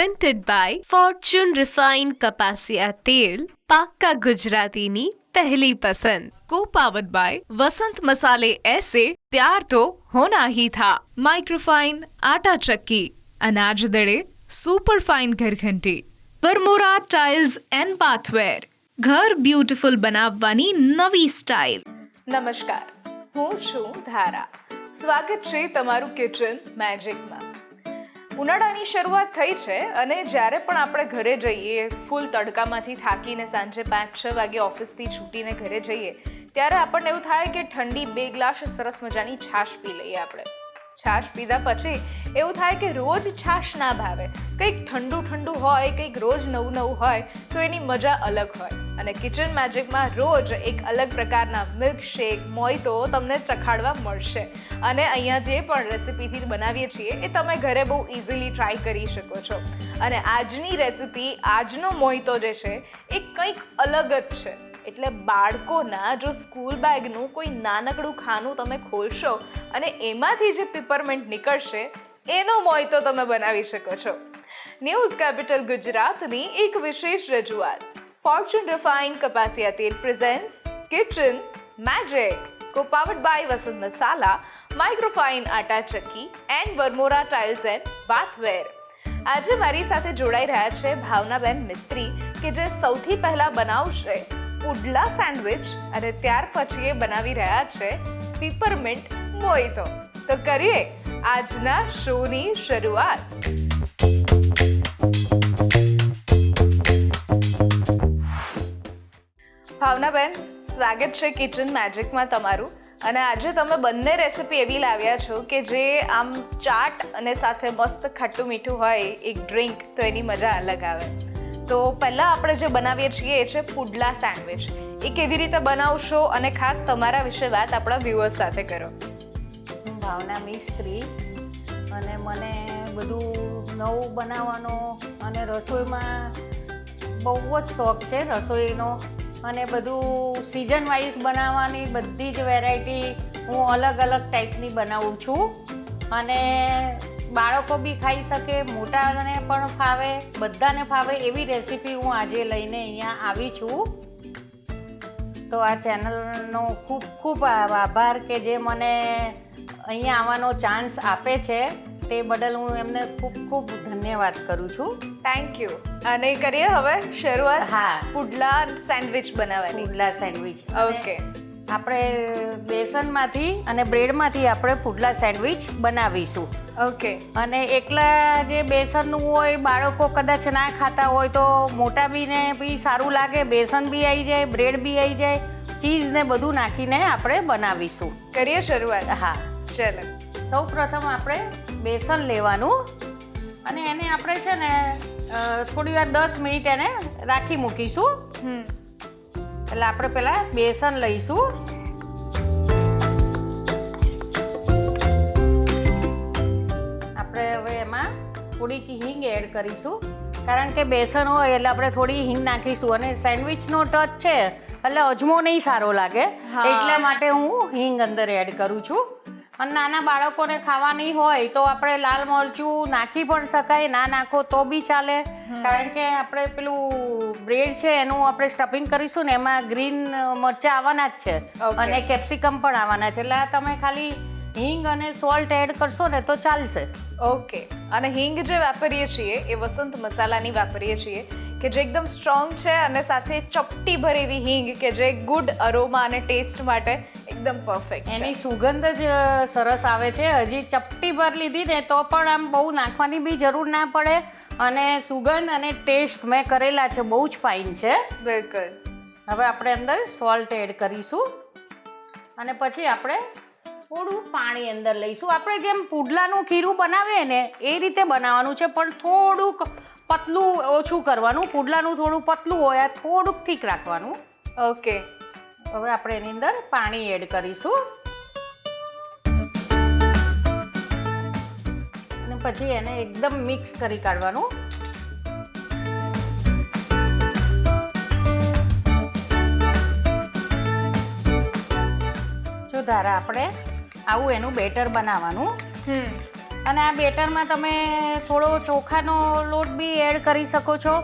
presented by Fortune Refined કપાસિયા તેલ, પાક્કા ગુજરાતીની પહેલી પસંદ. Co-powered by वसंत मसाले ऐसे प्यार तो होना ही था. माइक्रोफाइन आटा चक्की, अनाज दड़े super fine घरघंटी. Varmora tiles and bathware, घर ब्यूटीफुल બનાવવાની નવી સ્ટાઇલ. નમસ્કાર, હું છું ધારા. સ્વાગત છે તમારું કિચન મેજિકમાં. ઉનાળાની શરૂઆત થઈ છે અને જ્યારે પણ આપણે ઘરે જઈએ, ફૂલ તડકામાંથી થાકીને સાંજે 5-6 વાગે ઓફિસથી છૂટીને ઘરે જઈએ, ત્યારે આપણને એવું થાય કે ઠંડી 2 ગ્લાસ સરસ મજાની છાશ પી લઈએ. આપણે છાશ પીધા પછી એવું થાય કે રોજ છાશ ના ભાવે, કંઈક ઠંડુ ઠંડુ હોય, કંઈક રોજ નવું નવું હોય તો એની મજા અલગ હોય. અને કિચન મેજિકમાં રોજ એક અલગ પ્રકારના મિલ્કશેક, મોઈતો તમને ચખાડવા મળશે. અને અહીંયા જે પણ રેસિપીથી બનાવીએ છીએ એ તમે ઘરે બહુ ઇઝીલી ટ્રાય કરી શકો છો. અને આજની રેસિપી, આજનો મોઈતો જે છે એ કંઈક અલગ જ છે. એટલે બાળકોના જો સ્કૂલ બેગનું કોઈ નાનકડું ખાનું તમે ખોલશો અને એમાંથી જે પિપરમેન્ટ નીકળશે એનો મોઈતો તમે બનાવી શકો છો. ન્યૂઝ કેપિટલ ગુજરાતની એક વિશેષ રજૂઆત ફોર્ચ્યુન રિફાઇન્ડ કપાસિયા તેલ presents kitchen magic, co-powered by Vasant Masala, microfine atta chakki and Varmora tiles and bathware. આજે મારી સાથે જોડાઈ રહ્યા છે ભાવનાબેન મિસ્ત્રી, કે જે સૌથી પહેલા બનાવશે પુડલા સેન્ડવિચ અને ત્યાર પછી એ બનાવી રહ્યા છે પીપરમિન્ટ મોઈતો. તો કરીએ આજના શોની શરૂઆત. ભાવનાબેન, સ્વાગત છે કિચન મેજિકમાં તમારું. અને આજે તમે બંને રેસિપી એવી લાવ્યા છો કે જે આમ ચાટ અને સાથે મસ્ત ખાટું મીઠું હોય એક ડ્રિંક, તો એની મજા અલગ આવે. તો પહેલાં આપણે જે બનાવીએ છીએ એ છે પુડલા સેન્ડવિચ. એ કેવી રીતે બનાવશો અને ખાસ તમારા વિશે વાત આપણા વ્યુઅર્સ સાથે કરો. હું ભાવના મિસ્ત્રી અને મને બધું નવું બનાવવાનો અને રસોઈમાં બહુ જ શોખ છે રસોઈનો. અને બધું સિઝન વાઇઝ બનાવવાની બધી જ વેરાયટી હું અલગ અલગ ટાઈપની બનાવું છું. અને બાળકો બી ખાઈ શકે, મોટાને પણ ફાવે, બધાને ફાવે એવી રેસીપી હું આજે લઈને અહીંયા આવી છું. તો આ ચેનલનો ખૂબ ખૂબ આભાર કે જે મને અહીંયા આવવાનો ચાન્સ આપે છે, તે બદલ હું એમને ખૂબ ખૂબ ધન્યવાદ કરું છું. Thank you. અને કરીએ હવે શરૂઆત. હા, પુડલા સેન્ડવિચ બનાવવાની. પુડલા સેન્ડવિચ. ઓકે. આપણે બેસનમાંથી અને બ્રેડમાંથી આપણે પુડલા સેન્ડવિચ બનાવીશું. ઓકે. અને એકલા જે બેસનનું હોય, બાળકો કદાચ ના ખાતા હોય તો મોટા બીને બી સારું લાગે. બેસન બી આવી જાય, બ્રેડ બી આવી જાય, ચીઝ ને બધું નાખીને આપણે બનાવીશું. કરીએ શરૂઆત. હા, ચલો. સૌ પ્રથમ આપણે બેસન લેવાનું અને એને આપણે છે ને થોડી વાર 10 મિનિટ એને રાખી મૂકીશું. એટલે આપણે પહેલાં બેસન લઈશું. આપણે હવે એમાં થોડીક હિંગ એડ કરીશું, કારણ કે બેસન હોય એટલે આપણે થોડી હિંગ નાખીશું. અને સેન્ડવિચનો ટચ છે એટલે અજમો નહીં સારો લાગે, એટલા માટે હું હિંગ અંદર એડ કરું છું. અને નાના બાળકોને ખાવાની હોય તો આપણે લાલ મરચું નાખી પણ શકાય, ના નાખો તો બી ચાલે. કારણ કે આપણે પેલું બ્રેડ છે એનું આપણે સ્ટફિંગ કરીશું ને, એમાં ગ્રીન મરચાં આવવાના જ છે અને કેપ્સિકમ પણ આવવાના છે. એટલે તમે ખાલી હિંગ અને સોલ્ટ એડ કરશો ને તો ચાલશે. ઓકે. અને હિંગ જે વાપરીએ છીએ એ વસંત મસાલાની વાપરીએ છીએ, કે જે એકદમ સ્ટ્રોંગ છે અને સાથે ચપટી ભરી એવી હિંગ કે જે ગુડ અરોમા અને ટેસ્ટ માટે એકદમ પરફેક્ટ છે. એની સુગંધ જ સરસ આવે છે. હજી ચપટી ભર લીધી ને તો પણ આમ બહુ નાખવાની બી જરૂર ના પડે. અને સુગંધ અને ટેસ્ટ મેં કરેલા છે, બહુ જ ફાઇન છે. બિલકુલ. હવે આપણે અંદર સોલ્ટ એડ કરીશું અને પછી આપણે થોડું પાણી અંદર લઈશું. આપણે જેમ પુડલાનું ખીરું બનાવીએ ને એ રીતે બનાવવાનું છે, પણ થોડુંક પતલું ઓછું કરવાનું. પુડલાનું થોડું પતલું હોય, આ થોડુંક ઠીક રાખવાનું. ઓકે. હવે આપણે એની અંદર પાણી એડ કરીશું અને પછી એને એકદમ મિક્સ કરી કાઢવાનું. જો ધારા આપણે આવું એનું બેટર બનાવવાનું. અને આ બેટરમાં તમે થોડો ચોખાનો લોટ બી એડ કરી શકો છો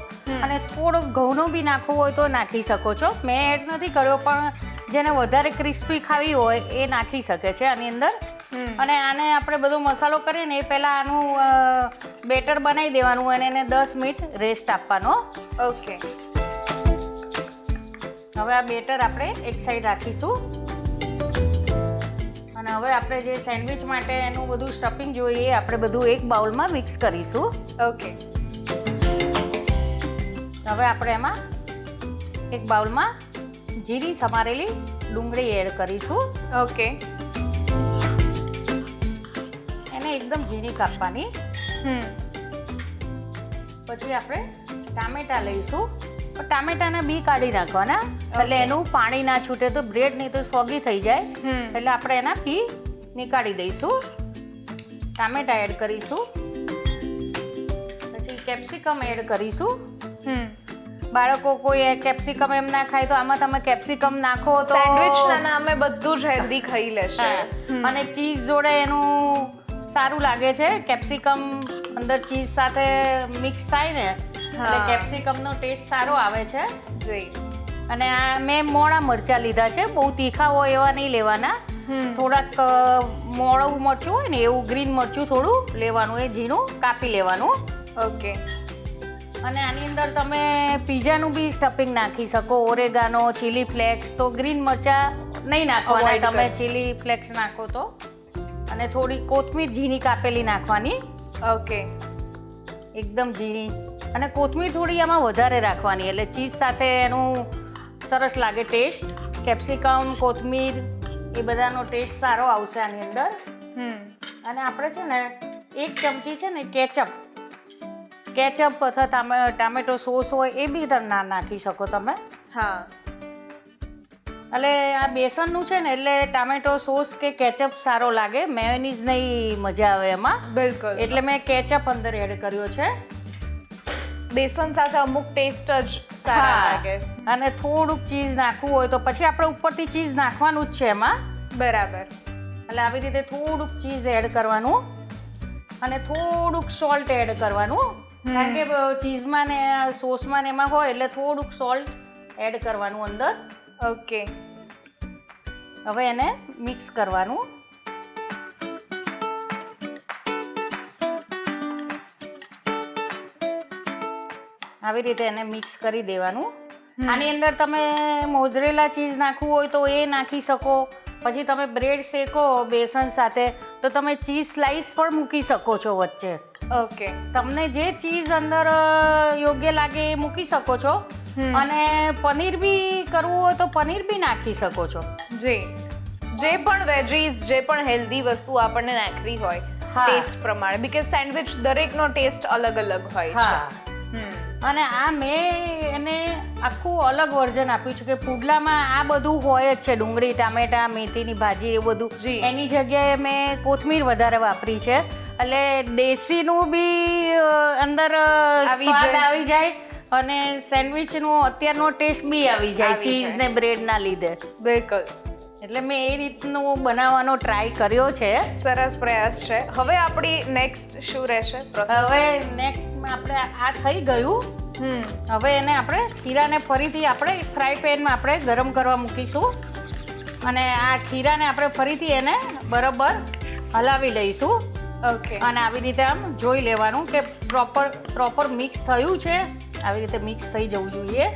અને થોડો ઘઉંનો બી નાખવો હોય તો નાખી શકો છો. મેં એડ નથી કર્યો, પણ જેને વધારે ક્રિસ્પી ખાવી હોય એ નાખી શકે છે આની અંદર. અને આને આપણે બધો મસાલો કરીએ ને એ પહેલાં આનું બેટર બનાવી દેવાનું અને એને 10 મિનિટ રેસ્ટ આપવાનો. ઓકે. હવે આ બેટર આપણે એક સાઈડ રાખીશું અને હવે આપણે જે સેન્ડવિચ માટે એનું બધું સ્ટફિંગ જોઈએ એ આપણે બધું એક બાઉલમાં મિક્સ કરીશું. ઓકે. હવે આપણે એમાં એક બાઉલમાં જીરી સમારેલી ડુંગળી એડ કરીશું. ઓકે. એને એકદમ ઝીણી કાપવાની. પછી આપણે ટામેટા લઈશું. ટામેટાના બી કાઢી નાખવાના એટલે એનું પાણી ના છૂટે તો બ્રેડ નહીં તો સોગી થઈ જાય. એટલે આપણે એના બી નીકાળી દઈશું. ટામેટા એડ કરીશું. પછી કેપ્સિકમ એડ કરીશું. બાળકો કોઈ કેપ્સિકમ એમ ના ખાય તો આમાં તમે કેપ્સિકમ નાખો તો સેન્ડવિચના નામે બધું જ હેલ્ધી ખાઈ લેશે. અને ચીઝ જોડે એનું સારું લાગે છે. કેપ્સિકમ અંદર ચીઝ સાથે મિક્સ થાય ને એટલે કેપ્સિકમનો ટેસ્ટ સારો આવે છે. અને આ મેં મોળા મરચાં લીધા છે. બહુ તીખા હોય એવા નહીં લેવાના. થોડાક મોળું મરચું હોય ને એવું ગ્રીન મરચું થોડું લેવાનું, એ ઝીણું કાપી લેવાનું. ઓકે. અને આની અંદર તમે પીઝાનું બી સ્ટફિંગ નાખી શકો, ઓરેગાનો, ચીલી ફ્લેક્સ. તો ગ્રીન મરચાં નહીં નાખવાના, તમે ચીલી ફ્લેક્સ નાખો તો. અને થોડી કોથમીર ઝીણી કાપેલી નાખવાની. ઓકે. એકદમ ઝીણી. અને કોથમીર થોડી આમાં વધારે રાખવાની એટલે ચીઝ સાથે એનું સરસ લાગે ટેસ્ટ. કેપ્સિકમ, કોથમીર એ બધાનો ટેસ્ટ સારો આવશે આની અંદર. અને આપણે છે ને 1 ચમચી છે ને કેચઅપ અથવા ટામેટો સોસ હોય એ બી તમે નાખી શકો તમે. હા. એટલે આ બેસનનું છે ને એટલે ટામેટો સોસ કે કેચઅપ સારો લાગે, મેયોનીઝ નહીં મજા આવે એમાં. બિલકુલ. એટલે મેં કેચઅપ અંદર એડ કર્યો છે. બેસન સાથે અમુક ટેસ્ટ જ સારા લાગે. અને થોડુંક ચીઝ નાખવું હોય તો પછી આપણે ઉપરથી ચીઝ નાખવાનું જ છે એમાં. બરાબર. એટલે આવી રીતે થોડુંક ચીઝ એડ કરવાનું અને થોડુંક સોલ્ટ એડ કરવાનું. કારણ કે ચીઝમાં ને સોસમાં ને એમાં હોય એટલે થોડુંક સોલ્ટ એડ કરવાનું અંદર. ઓકે. હવે એને મિક્સ કરવાનું. આવી રીતે એને મિક્સ કરી દેવાનું. આની અંદર તમે મોઝરેલા ચીઝ નાખવું હોય તો એ નાખી શકો. પછી તમે બ્રેડ શેકો બેસન સાથે તો તમે ચીઝ સ્લાઈસ પણ મૂકી શકો છો વચ્ચે. ઓકે. તમને જે ચીઝ અંદર યોગ્ય લાગે એ મૂકી શકો છો. અને પનીર બી કરવું હોય તો પનીર બી નાખી શકો છો. જે પણ વેજીસ, જે પણ હેલ્ધી વસ્તુ આપણને નાખવી હોય ટેસ્ટ પ્રમાણે, બીકોઝ સેન્ડવિચ દરેકનો ટેસ્ટ અલગ અલગ હોય છે. અને આ મેં એને આખું અલગ વર્ઝન આપ્યું છે કે પુડલામાં આ બધું હોય જ છે, ડુંગળી, ટામેટા, મેથીની ભાજી એ બધું. એની જગ્યાએ મેં કોથમીર વધારે વાપરી છે એટલે દેશીનું બી અંદર સ્વાદ આવી જાય અને સેન્ડવિચનો અત્યારનો ટેસ્ટ બી આવી જાય ચીઝ ને બ્રેડના લીધે. બિલકુલ. એટલે મેં એ રીતનું બનાવવાનો ટ્રાય કર્યો છે. સરસ પ્રયાસ છે. હવે આપણી નેક્સ્ટ શું રહેશે? હવે નેક્સ્ટમાં આપણે આ થઈ ગયું. હવે એને આપણે ખીરાને ફરીથી આપણે ફ્રાય પેનમાં આપણે ગરમ કરવા મૂકીશું અને આ ખીરાને આપણે ફરીથી એને બરાબર હલાવી લઈશું. ઓકે. અને આવી રીતે આમ જોઈ લેવાનું કે પ્રોપર મિક્સ થયું છે. આવી રીતે મિક્સ થઈ જવું જોઈએ.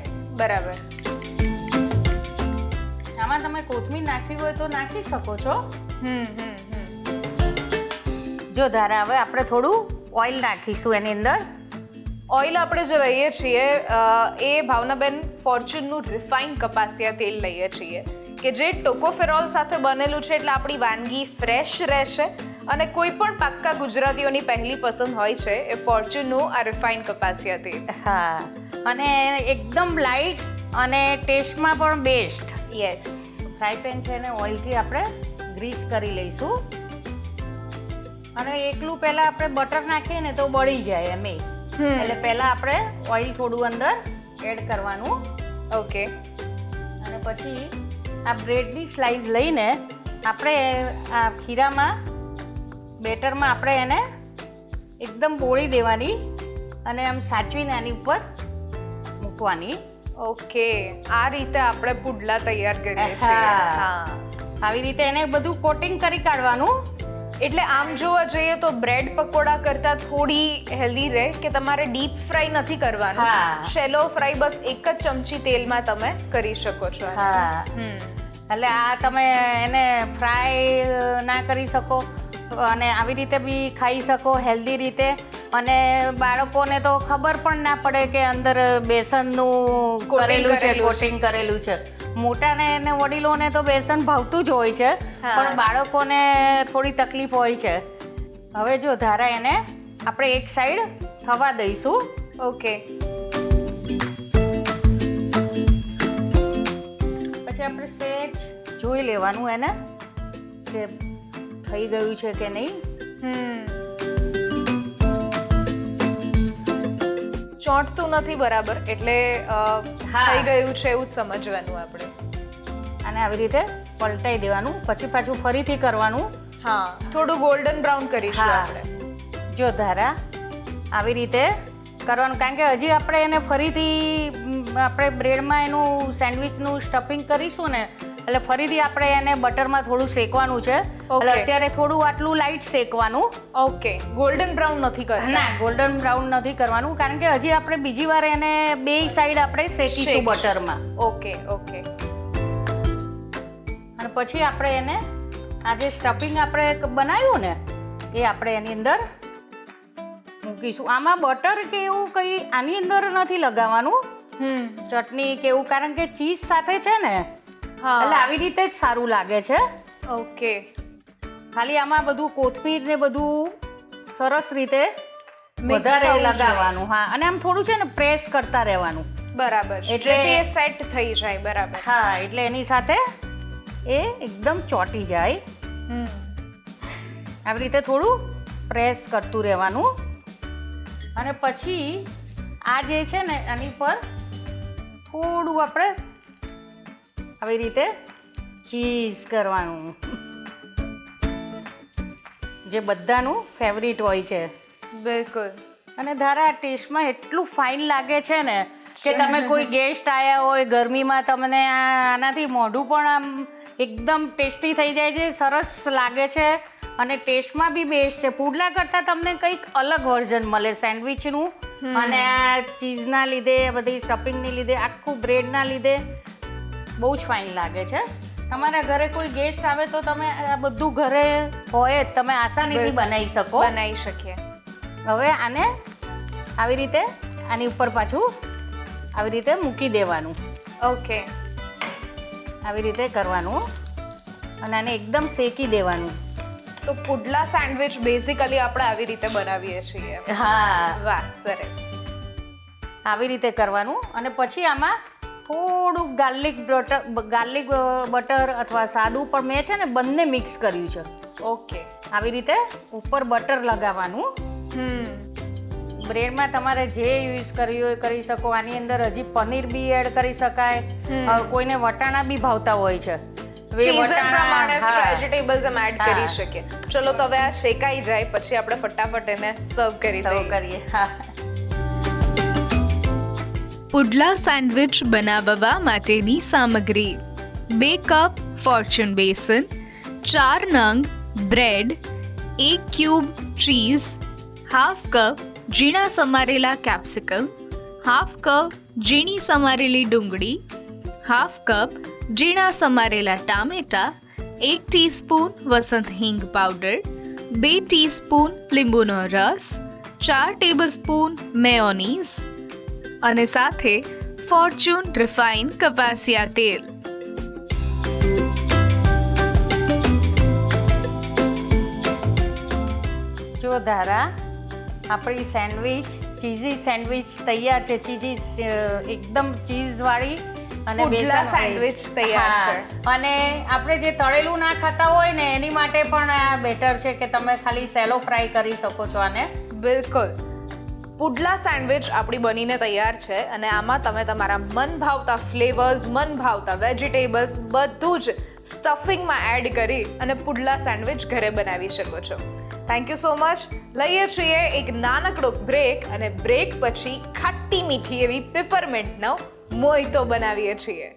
બરાબર. આમાં તમે કોથમીર નાખવી હોય તો નાખી શકો છો. જો ધારા હવે આપણે થોડું ઓઇલ નાખીશું એની અંદર. ઓઇલ આપણે જે લઈએ છીએ એ ભાવનાબેન ફોર્ચ્યુનનું રિફાઇન્ડ કપાસિયા તેલ લઈએ છીએ કે જે ટોકોફેરોલ સાથે બનેલું છે એટલે આપણી વાનગી ફ્રેશ રહેશે. અને કોઈ પણ પાક્કા ગુજરાતીઓની પહેલી પસંદ હોય છે એ ફોર્ચ્યુનનું આ રિફાઇન્ડ કપાસિયા તેલ. હા. અને એકદમ લાઇટ અને ટેસ્ટમાં પણ બેસ્ટ. યસ. ફ્રાય પેન છે ને ઓઇલથી આપણે ગ્રીસ કરી લઈશું. અને એકલું પહેલાં આપણે બટર નાખીએ ને તો બળી જાય એમ. એટલે પહેલાં આપણે ઓઇલ થોડું અંદર એડ કરવાનું. ઓકે. અને પછી આ બ્રેડની સ્લાઇસ લઈને આપણે આ ખીરામાં બેટરમાં આપણે એને એકદમ બોળી દેવાની અને આમ સાચવીને આની ઉપર મૂકવાની. ઓકે, આ રીતે આપણે પુડલા તૈયાર કરીએ છીએ. હા. આવી રીતે એને બધું કોટિંગ કરી કાઢવાનું. એટલે આમ જોવા જઈએ તો બ્રેડ પકોડા કરતા થોડી હેલ્ધી રહે કે તમારે ડીપ ફ્રાય નથી કરવાનું. હા. શેલો ફ્રાય બસ એક જ ચમચી તેલમાં તમે કરી શકો છો. હા, એટલે આ તમે એને ફ્રાય ના કરી શકો અને આવી રીતે બી ખાઈ શકો હેલ્ધી રીતે. અને બાળકોને તો ખબર પણ ના પડે કે અંદર બેસનનું કરેલું છે, કોટિંગ કરેલું છે. મોટાને અને વડીલોને તો બેસન ભાવતું જ હોય છે, પણ બાળકોને થોડી તકલીફ હોય છે. હવે જો ધારા એને આપણે એક સાઈડ થવા દઈશું. ઓકે, પછી આપણે સહેજ જોઈ લેવાનું એને કે થઈ ગયું છે કે નહીં. ચોંટતું નથી બરાબર, એટલે થઈ ગયું છે એવું જ સમજવાનું આપણે. અને આવી રીતે પલટાઈ દેવાનું. પછી પાછું ફરીથી કરવાનું. હા, થોડું ગોલ્ડન બ્રાઉન કરીશું હા. આપણે. જો ધારા આવી રીતે કરવાનું, કારણ કે હજી આપણે એને ફરીથી આપણે બ્રેડમાં એનું સેન્ડવિચનું સ્ટફિંગ કરીશું ને, એટલે ફરીથી આપણે એને બટરમાં થોડું શેકવાનું છે. એટલે અત્યારે થોડું આટલું લાઈટ શેકવાનું. ઓકે, ગોલ્ડન બ્રાઉન નથી કરતા. ના, ગોલ્ડન બ્રાઉન નથી કરવાનું, કારણ કે હજી આપણે બીજી વાર એને બે સાઈડ આપણે શેકીશું બટરમાં. Okay okay. અને પછી આપણે એને આ જે સ્ટફિંગ આપણે બનાવ્યું ને એ આપણે એની અંદર મૂકીશું. આમાં બટર કે એવું કંઈ આની અંદર નથી લગાવવાનું, ચટણી કે એવું, કારણ કે ચીઝ સાથે છે ને, એટલે આવી રીતે જ સારું લાગે છે. ઓકે, ખાલી આમાં બધું કોથમીર ને બધું સરસ રીતે વધારે લગાવવાનું. હા, અને આમ થોડું છે ને પ્રેસ કરતા રહેવાનું. બરાબર, એટલે તે સેટ થઈ જાય. બરાબર. હા, એટલે એની સાથે એ એકદમ ચોંટી જાય. આવી રીતે થોડું પ્રેસ કરતું રહેવાનું. અને પછી આ જે છે ને આની પર થોડું આપણે આવી રીતે ચીઝ કરવાનું, જે બધાનું ફેવરિટ હોય છે. બિલકુલ. અને ધારા ટેસ્ટમાં એટલું ફાઇન લાગે છે ને કે તમે કોઈ ગેસ્ટ આવ્યા હોય ગરમીમાં, તમને આનાથી મોઢું પણ આમ એકદમ ટેસ્ટી થઈ જાય છે, સરસ લાગે છે અને ટેસ્ટમાં બી બેસ્ટ છે. પુડલા કરતાં તમને કંઈક અલગ વર્ઝન મળે સેન્ડવિચનું. અને આ ચીઝના લીધે, બધી સ્ટફિંગની લીધે, આખું બ્રેડના લીધે બહુ જ ફાઇન લાગે છે. તમારા ઘરે કોઈ ગેસ્ટ આવે તો તમે આ બધું ઘરે હોય જ તમે આસાનીથી બનાવી શકો. બનાવી શકીએ. હવે આને આવી રીતે આની ઉપર પાછું આવી રીતે મૂકી દેવાનું. ઓકે, આવી રીતે કરવાનું અને આને એકદમ શેકી દેવાનું. તો પુડલા સેન્ડવિચ બેઝિકલી આપણે આવી રીતે બનાવીએ છીએ. હા, વાહ, સરસ. આવી રીતે કરવાનું. અને પછી આમાં થોડું ગાર્લિક બટર અથવા સાદું પણ મેં છે ને બંને મિક્સ કર્યું છે. ઓકે, આવી રીતે ઉપર બટર લગાવવાનું. બ્રેડમાં તમારે જે યુઝ કરવી હોય કરી શકો. આની અંદર હજી પનીર બી એડ કરી શકાય. કોઈને વટાણા બી ભાવતા હોય છે, સીઝન પ્રમાણે વેજીટેબલ્સ એમ એડ કરી શકીએ. ચલો, તો હવે આ શેકાઈ જાય પછી આપણે ફટાફટ એને સર્વ કરી કરીએ. હા, પુડલા સેન્ડવિચ બનાવવા માટેની સામગ્રી: 2 કપ ફોર્ચ્યુન બેસન, 4 નંગ bread, 1 cube cheese, half cup ઝીણા સમારેલા કેપ્સિકમ, હાફ કપ ઝીણી સમારેલી ડુંગળી, હાફ કપ ઝીણા સમારેલા ટામેટા, 1 ટીસ્પૂન વસંત હિંગ પાવડર, 2 ટીસ્પૂન લીંબુનો રસ, 4 ટેબલસ્પૂન મેયોનીઝ અને સાથે ફોર્ચ્યુન રિફાઇન્ડ કપાસિયા તેલ. જો ધારા આપણી સેન્ડવિચ, ચીઝી સેન્ડવિચ તૈયાર છે. ચીઝી એકદમ ચીઝવાળી અને પુડલા સેન્ડવિચ તૈયાર છે. અને આપણે જે તળેલું ના ખાતા હોય ને એની માટે પણ આ બેટર છે કે તમે ખાલી સેલો ફ્રાય કરી શકો છો આને. બિલકુલ. પુડલા સેન્ડવિચ આપણી બનીને તૈયાર છે અને આમાં તમે તમારા મન ભાવતા ફ્લેવર્સ, મન ભાવતા વેજીટેબલ્સ બધું જ સ્ટફિંગમાં એડ કરી અને પુડલા સેન્ડવિચ ઘરે બનાવી શકો છો. Thank you so much. લઈએ છીએ એક નાનકડો બ્રેક અને બ્રેક પછી ખાટી મીઠી એવી પેપરમેન્ટનો મોઈતો બનાવીએ છીએ.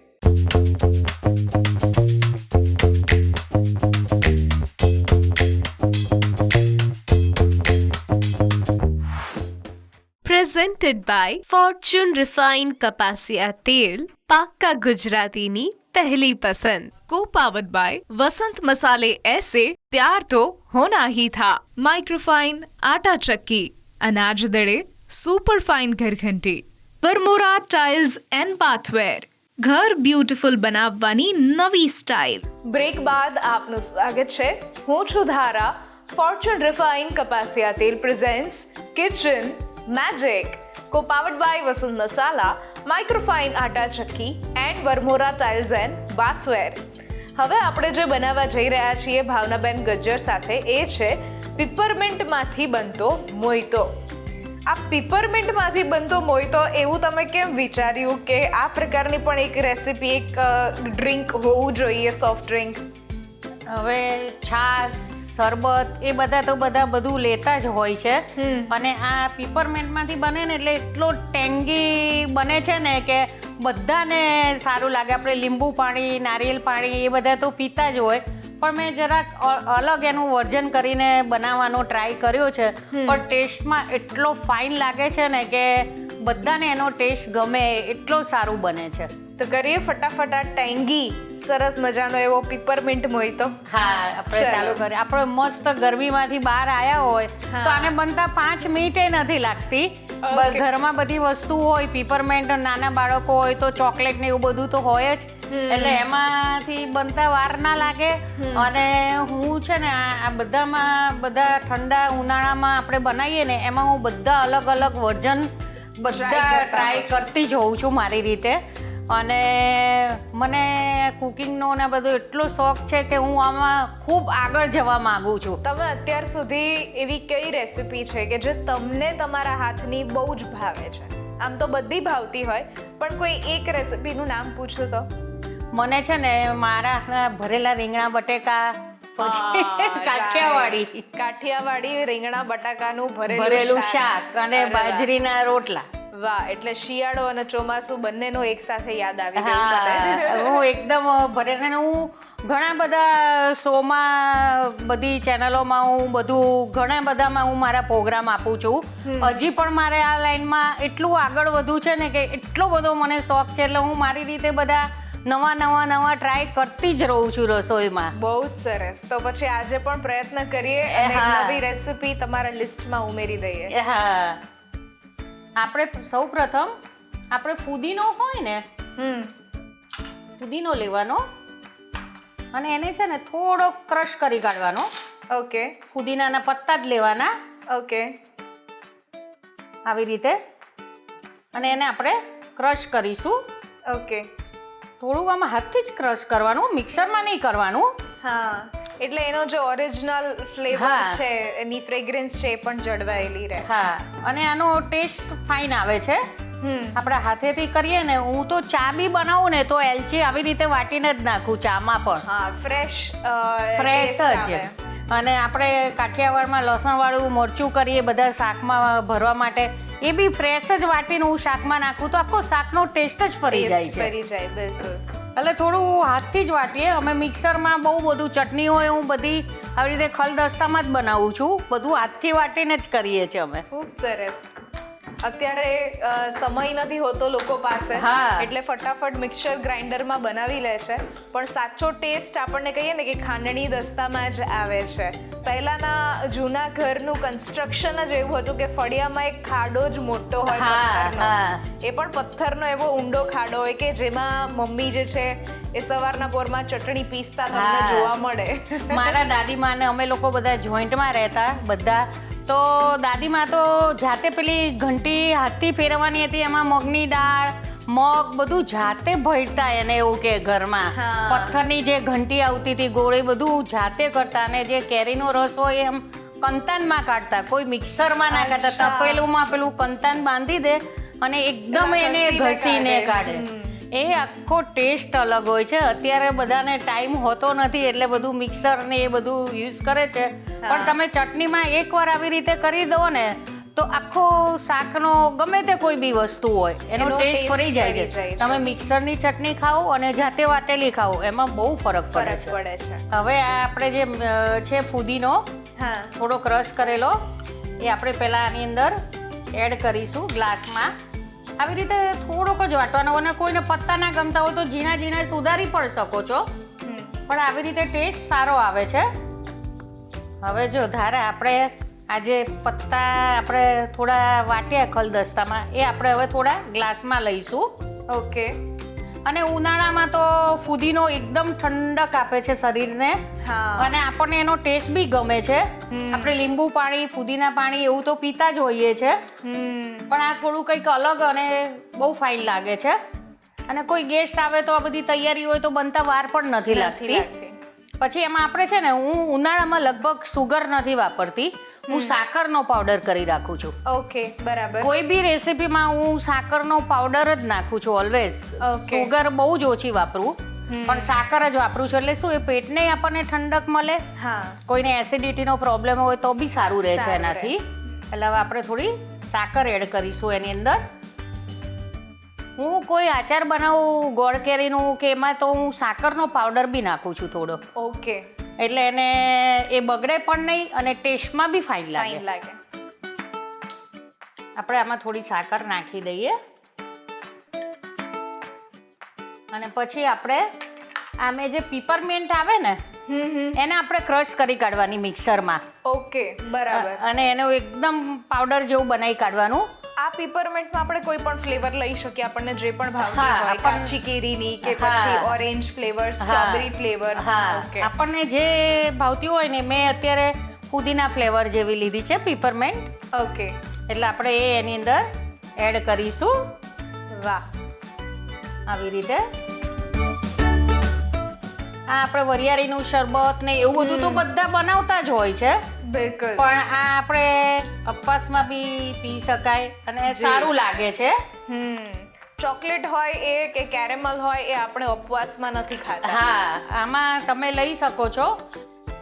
Presented by Fortune Refined કપાસિયા તેલ, પાક્કા ગુજરાતીની પહેલી પસંદ. Co-powered by वसंत मसाले ऐसे प्यार तो होना ही था. माइक्रोफाइन आटा चक्की, अनाज दड़े सुपर फाइन घरघंटी, वरमोरा टाइल्स एंड बाथवेर, घर ब्यूटीफुल બનાવવાની નવી સ્ટાઇલ. બ્રેક બાદ આપનું સ્વાગત છે. હું છું ધારા. ફોર્ચ્યુન રિફાઇન કપાસિયા તેલ presents kitchen magic, co-powered by Vasant Masala, microfine atta chakki and Varmora tiles and bathware. હવે આપણે જે બનાવવા જઈ રહ્યા છીએ ભાવનાબેન ગજ્જર સાથે એ છે પીપરમિન્ટમાંથી બનતો મોઈતો. આ પીપરમિન્ટમાંથી બનતો મોઈતો એવું તમે કેમ વિચાર્યું કે આ પ્રકારની પણ એક રેસિપી, એક ડ્રિંક હોવું જોઈએ, સોફ્ટ ડ્રિંક? હવે છાશ, શરબત એ બધા તો બધું લેતા જ હોય છે, અને આ પીપરમેન્ટમાંથી બને ને એટલે એટલો ટેંગી બને છે ને કે બધાને સારું લાગે. આપણે લીંબુ પાણી, નારિયેલ પાણી એ બધા તો પીતા જ હોય, પણ મેં જરાક અલગ એનું વર્જન કરીને બનાવવાનો ટ્રાય કર્યો છે, પણ ટેસ્ટમાં એટલો ફાઇન લાગે છે ને કે બધાને એનો ટેસ્ટ ગમે, એટલો સારું બને છે. તો કરીએ ફટાફટ આ ટેંગી સરસ મજાનો એવો પીપરમિન્ટ મોઈતો. હા, આપણે ચાલુ કરીએ. આપણે મસ્ત ગરમીમાંથી બહાર આવ્યા હોય તો આને બનતા 5 મિનિટે નથી લાગતી. ઘરમાં બધી વસ્તુ હોય, પીપરમેન્ટ, નાના બાળકો હોય તો ચોકલેટ ને એવું બધું તો હોય જ, એટલે એમાંથી બનતા વાર ના લાગે. અને હું છે ને આ બધા ઠંડા ઉનાળામાં આપણે બનાવીએ ને એમાં હું બધા અલગ અલગ વર્ઝન બધા ટ્રાય કરતી જ હોઉં છું મારી રીતે. અને મને કુકિંગનો ને બધો એટલો શોખ છે કે હું આમાં ખૂબ આગળ જવા માંગુ છું. તમે અત્યાર સુધી એવી કઈ રેસિપી છે કે જે તમને તમારા હાથની બહુ જ ભાવે છે? આમ તો બધી ભાવતી હોય, પણ કોઈ એક રેસિપીનું નામ પૂછું તો? મને છે ને મારા ભરેલા રીંગણા બટેકા, પછી કાઠિયાવાડી રીંગણા બટાકાનું ભરેલું શાક અને બાજરીના રોટલા. વાહ, એટલે શિયાળો અને ચોમાસું બંનેનો એક સાથે યાદ આવી ગયું. હું એકદમ ભરેલા. હું ઘણા બધા શોમાં, બધી ચેનલોમાં હું ઘણા બધામાં હું મારા પ્રોગ્રામ આપું છું. હજી પણ મારે આ લાઈનમાં એટલું આગળ વધવું છે ને કે એટલો બધો મને શોખ છે, એટલે હું મારી રીતે બધા નવા ટ્રાય કરતી જ રહું છું રસોઈમાં. બહુ જ સરસ. તો પછી આજે પણ પ્રયત્ન કરીએ અને નવી રેસિપી તમારા લિસ્ટમાં ઉમેરી દઈએ. હા, આપણે સૌ પ્રથમ આપણે ફુદીનો હોય ને, ફુદીનો લેવાનો અને એને છે ને થોડો ક્રશ કરી કાઢવાનો. ઓકે. ફુદીનાના પત્તા જ લેવાના. ઓકે. આવી રીતે, અને એને આપણે ક્રશ કરીશું. ઓકે. થોડું આમાં હાથથી જ ક્રશ કરવાનું, મિક્સરમાં નહીં કરવાનું. હા, એટલે એનો જે ઓરિજિનલ ફ્લેવર છે, એની ફ્રેગ્રન્સ છે એ પણ જળવાયેલી રહે. હા, અને આનો ટેસ્ટ ફાઇન આવે છે. આપણા હાથેથી કરીએ ને, હું તો ચા બી બનાવું ને તો એલચી આવી રીતે વાટીને જ નાખું ચામાં પણ. હા, ફ્રેશ જ. અને આપણે કાઠિયાવાડમાં લસણવાળું મરચું કરીએ બધા શાકમાં ભરવા માટે, એ બી ફ્રેશ જ વાટીને હું શાકમાં નાખું તો આખો શાકનો ટેસ્ટ જ ફરી જાય છે. ફરી જાય, બિલકુલ. એટલે થોડું હાથથી જ વાટીએ. અમે મિક્સરમાં બહુ બધું ચટણી હોય, હું બધી આવી રીતે ખલદસ્તામાં જ બનાવું છું. બધું હાથથી વાટીને જ કરીએ છીએ અમે. ખૂબ સરસ. અત્યારે સમય નથી હોતો લોકો પાસે, એટલે ફટાફટ મિક્સર ગ્રાઇન્ડરમાં બનાવી લે છે, પણ સાચો ટેસ્ટ આપણને કહીએ ને કે ખાંડણી દસ્તામાં જ આવે છે. પહેલાના જૂના ઘરનું કન્સ્ટ્રક્શન જ એવું હતું કે ફળિયામાં એક ખાડો જ મોટો હોય પથ્થરનો, એ પણ પથ્થરનો એવો ઊંડો ખાડો હોય કે જેમાં મમ્મી જે છે એ સવારના પોરમાં ચટણી પીસતા તમને જોવા મળે. મારા દાદીમાં ને અમે લોકો બધા જોઈન્ટમાં રહેતા બધા, તો દાદીમાં તો જાતે પેલી ઘંટી હાથથી ફેરવવાની હતી, એમાં મગની દાળ, મગ બધું જાતે ભરતા. એને એવું કે ઘરમાં પથ્થરની જે ઘંટી આવતી હતી ગોળે બધું જાતે કરતા, અને જે કેરીનો રસ હોય એમ કંતાનમાં કાઢતા, કોઈ મિક્સરમાં ના કાઢતા. તપેલુંમાં પેલું કંતાન બાંધી દે અને એકદમ એને ઘસીને કાઢે. એ આખો ટેસ્ટ અલગ હોય છે. અત્યારે બધાને ટાઈમ હોતો નથી એટલે બધું મિક્સર ને એ બધું યુઝ કરે છે. પણ તમે ચટણીમાં એકવાર આવી રીતે કરી દો ને તો આખો શાકનો ગમે તે કોઈ બી વસ્તુ હોય એનો ટેસ્ટ ફરી જાય છે. તમે મિક્સરની ચટણી ખાઓ અને જાતે વાટેલી ખાઓ એમાં બહુ ફરક પડે છે. હવે આ આપણે જે છે ફુદીનો થોડો ક્રશ કરેલો એ આપણે પહેલાં આની અંદર એડ કરીશું ગ્લાસમાં. આવી રીતે થોડોક જ વાટવાનો અને કોઈને પત્તા ના ગમતા હોય તો ઝીણા ઝીણા સુધારી પણ શકો છો, પણ આવી રીતે ટેસ્ટ સારો આવે છે. હવે જો ધારા આપણે આ જે પત્તા આપણે થોડા વાટ્યા ખલદસ્તામાં એ આપણે હવે થોડા ગ્લાસમાં લઈશું. ઓકે. અને ઉનાળામાં તો ફુદીનો એકદમ ઠંડક આપે છે શરીરને અને આપણને એનો ટેસ્ટ બી ગમે છે. આપણે લીંબુ પાણી ફુદીના પાણી એવું તો પીતા જ હોઈએ છે, પણ આ થોડું કંઈક અલગ અને બહુ ફાઇન લાગે છે. અને કોઈ ગેસ્ટ આવે તો આ બધી તૈયારી હોય તો બનતા વાર પણ નથી લાગતી. પછી એમાં આપણે છે ને હું ઉનાળામાં લગભગ સુગર નથી વાપરતી, હું સાકરનો પાવડર કરી રાખું છું. ઓકે, બરાબર. કોઈ બી રેસીપીમાં હું સાકરનો પાવડર જ નાખું છું ઓલવેઝ. સુગર બહુ જ ઓછી વાપરું, પણ સાકર જ વાપરું છું. એટલે શું એ પેટને આપણને ઠંડક મળે, કોઈને એસિડિટીનો પ્રોબ્લેમ હોય તો બી સારું રહે છે એનાથી. એટલે હવે આપણે થોડી સાકર એડ કરીશું એની અંદર. હું કોઈ આચાર બનાવું ગોળ કેરીનું કે એમાં તો હું સાકરનો પાવડર બી નાખું છું થોડો. ઓકે. એટલે એને એ બગડે પણ નહીં અને ટેસ્ટમાં બી ફાઇન લાગે. આપણે આમાં થોડી સાકર નાખી દઈએ અને પછી આપણે આમે જે પીપરમેન્ટ આવે ને એને આપણે ક્રશ કરી કાઢવાની મિક્સરમાં. ઓકે, બરાબર. અને એનો એકદમ પાવડર જેવું બનાવી કાઢવાનું. આ પીપરમેન્ટમાં આપણે કોઈ પણ ફ્લેવર લઈ શકીએ, આપણને જે પણ ભાવતી હોય, કાચી કેરીની કે પછી ઓરેન્જ ફ્લેવર, સ્ટ્રોબેરી ફ્લેવર. આપણને જે ભાવતી હોય ને. મેં અત્યારે ફુદીના ફ્લેવર જેવી લીધી છે પીપરમેન્ટ. ઓકે. એટલે આપણે એ એની અંદર એડ કરીશું. વાહ, આવી રીતે. આ આપણે વરિયાળીનું શરબત ને એવું બધું તો બધા બનાવતા જ હોય છે. બિલકુલ. પણ આ આપણે ઉપવાસમાં બી પી શકાય અને સારું લાગે છે. ચોકલેટ હોય એ કે કેરેમલ હોય એ આપણે ઉપવાસમાં નથી ખાતા. આમાં તમે લઈ શકો છો.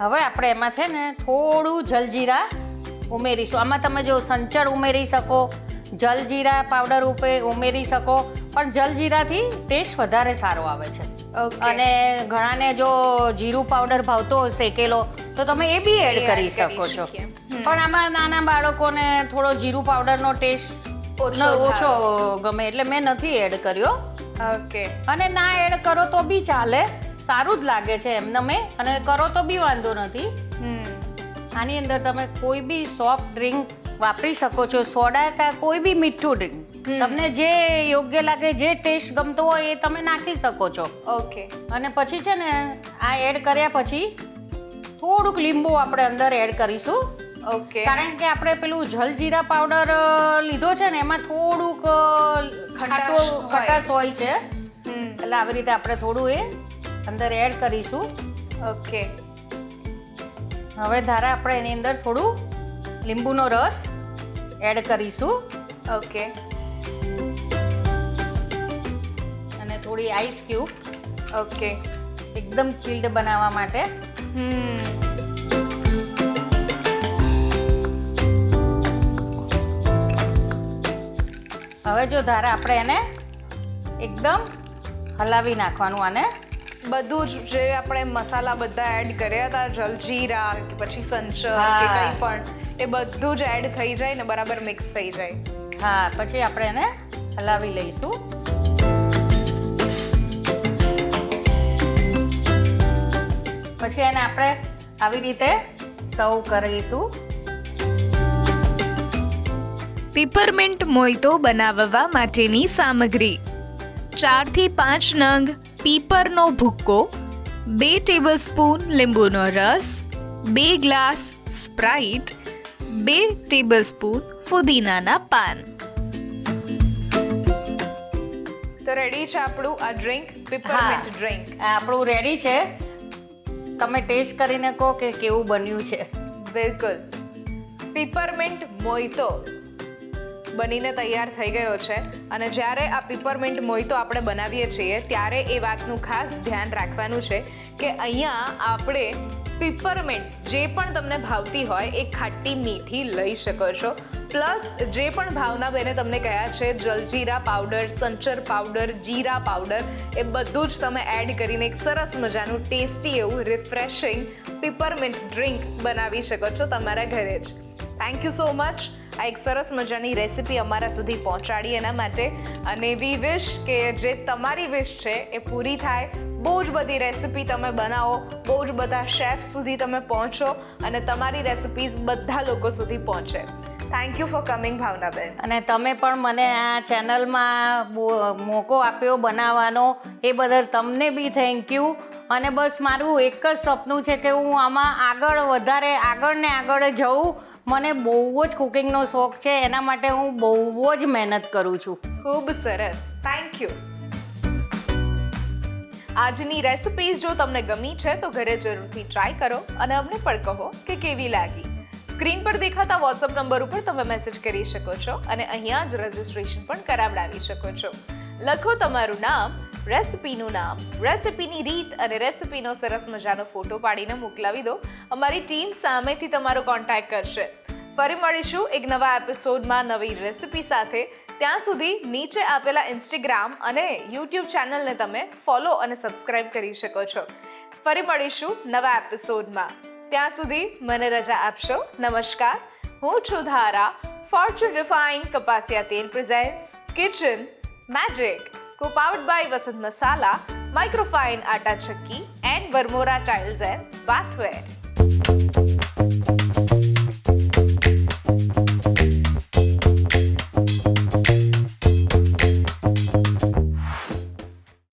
હવે આપણે એમાં છે ને થોડું જલજીરા ઉમેરીશું. આમાં તમે જો સંચળ ઉમેરી શકો, જલજીરા પાવડર ઉમેરી શકો, પણ જલજીરાથી ટેસ્ટ વધારે સારો આવે છે. અને ઘણાને જો જીરું પાવડર ભાવતો હોય શેકેલો તો તમે એ બી એડ કરી શકો છો. પણ આમાં નાના બાળકોને થોડો જીરું પાવડરનો ટેસ્ટ ઓછો ગમે એટલે મેં નથી એડ કર્યો. ઓકે. અને ના એડ કરો તો બી ચાલે, સારું જ લાગે છે એમને. અને કરો તો બી વાંધો નથી. આની અંદર તમે કોઈ બી સોફ્ટ ડ્રિંક વાપરી શકો છો, સોડા કે કોઈ બી મીઠું ડ્રિંક. તમને જે યોગ્ય લાગે, જે ટેસ્ટ ગમતો હોય એ તમે નાખી શકો છો. ઓકે. અને પછી છે ને આ એડ કર્યા પછી થોડુંક લીંબુ આપણે અંદર એડ કરીશું. ઓકે. કારણ કે આપણે પેલું જલજીરા પાવડર લીધો છે ને એમાં થોડુંક ખટાશ હોય છે. એટલે આવી રીતે આપણે થોડું એ અંદર એડ કરીશું. ઓકે. હવે ધારા આપણે એની અંદર થોડું લીંબુનો રસ એડ કરીશું. ઓકે. અને થોડી આઈસ ક્યુબ. ઓકે. એકદમ ચિલ્ડ બનાવવા માટે. હવે જો ધારા આપણે એને એકદમ હલાવી નાખવાનું. આને બધું જ જે આપણે મસાલા બધા એડ કર્યા હતા, જલજીરા કે પછી સંચળ કે કંઈ પણ, એ બધું જ એડ થઈ જાય ને બરાબર મિક્સ થઈ જાય. પછી આપણે એને હલાવી લઈશું. પછી એને આપણે આવી રીતે સર્વ કરીશું. પીપરમિન્ટ મોઈતો બનાવવા માટેની સામગ્રી: 4 થી 5 નંગ પીપરનો ભૂક્કો, 2 ટેબલસ્પૂન લીંબુનો રસ, 2 ગ્લાસ સ્પ્રાઇટ, 2 ટેબલસ્પૂન ફુદીનાના પાન. તો રેડી છે આપણું આ ડ્રિંક, પીપરમિન્ટ ડ્રિંક. આપણું રેડી છે. તમે ટેસ્ટ કરીને કહો કે કેવું બન્યું છે. બિલકુલ. પીપરમિન્ટ મોઈતો. બનીને તૈયાર થઈ ગયો છે અને જ્યારે આ પીપરમિન્ટ મોહિતો આપણે બનાવીએ છીએ ત્યારે એ વાતનું ખાસ ધ્યાન રાખવાનું છે કે અહીંયા આપણે પીપરમિન્ટ જે પણ તમને ભાવતી હોય એ ખાટી મીઠી લઈ શકો છો. પ્લસ જે પણ ભાવનાબેને તમને કહ્યા છે જલજીરા પાવડર, સંચર પાવડર, જીરા પાવડર એ બધું જ તમે એડ કરીને એક સરસ મજાનું ટેસ્ટી એવું રિફ્રેશિંગ પીપરમિન્ટ ડ્રિંક બનાવી શકો છો તમારા ઘરે જ. થેન્ક યુ સો મચ આ એક સરસ મજાની રેસિપી અમારા સુધી પહોંચાડી એના માટે. અને વી વિશ કે જે તમારી વિશ છે એ પૂરી થાય. બહુ જ બધી રેસિપી તમે બનાવો, બહુ જ બધા શેફ સુધી તમે પહોંચો અને તમારી રેસિપીઝ બધા લોકો સુધી પહોંચે. Thank you for coming Bhavnaben. અને તમે પણ મને આ ચેનલમાં મોકો આપ્યો બનાવવાનો એ બદલ તમને બી થેન્ક યુ. અને બસ મારું એક જ સપનું છે કે હું આમાં આગળ ને આગળ જઉં. મને બહુ જ કુકિંગનો શોખ છે, એના માટે હું બહુ જ મહેનત કરું છું. ખૂબ સરસ, થેન્ક યુ. આજની રેસિપીઝ જો તમને ગમી છે તો ઘરે જરૂરથી ટ્રાય કરો અને અમને પણ કહો કે કેવી લાગી. સ્ક્રીન પર દેખાતા વોટ્સઅપ નંબર ઉપર તમે મેસેજ કરી શકો છો અને અહીંયા જ રજિસ્ટ્રેશન પણ કરાવડાવી શકો છો. લખો તમારું નામ, રેસિપીનું નામ, રેસિપીની રીત અને રેસિપીનો સરસ મજાનો ફોટો પાડીને મોકલાવી દો. અમારી ટીમ સામેથી તમારો કોન્ટેક્ટ કરશે. ફરી મળીશું એક નવા એપિસોડમાં નવી રેસિપી સાથે. ત્યાં સુધી નીચે આપેલા ઇન્સ્ટાગ્રામ અને યુટ્યુબ ચેનલને તમે ફોલો અને સબસ્ક્રાઇબ કરી શકો છો. ફરી મળીશું નવા એપિસોડમાં. ત્યાં સુધી મને રજા આપશો. નમસ્કાર. હું છું ધારા. ફોર્ચ્યુન રિફાઇન્ડ કપાસિયા તેલ presents kitchen magic, co-powered by Vasant Masala, Microfine Atta Chakki and Varmora Tiles and Bathware.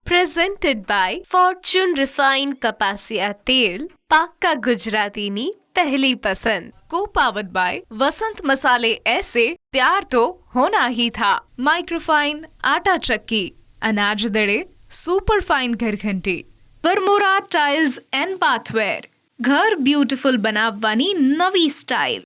Presented by Fortune Refined Kapasia Tel, પાક્કા ગુજરાતીની પહેલી પસંદ. Co-powered by वसंत मसाले ऐसे प्यार तो होना ही था. माइक्रोफाइन आटा चक्की, अनाज दड़े सुपर फाइन घरघंटी. वरमोरा टाइल्स एंड बाथवेर, घर ब्यूटीफुल बनावવાની નવી સ્ટાઇલ.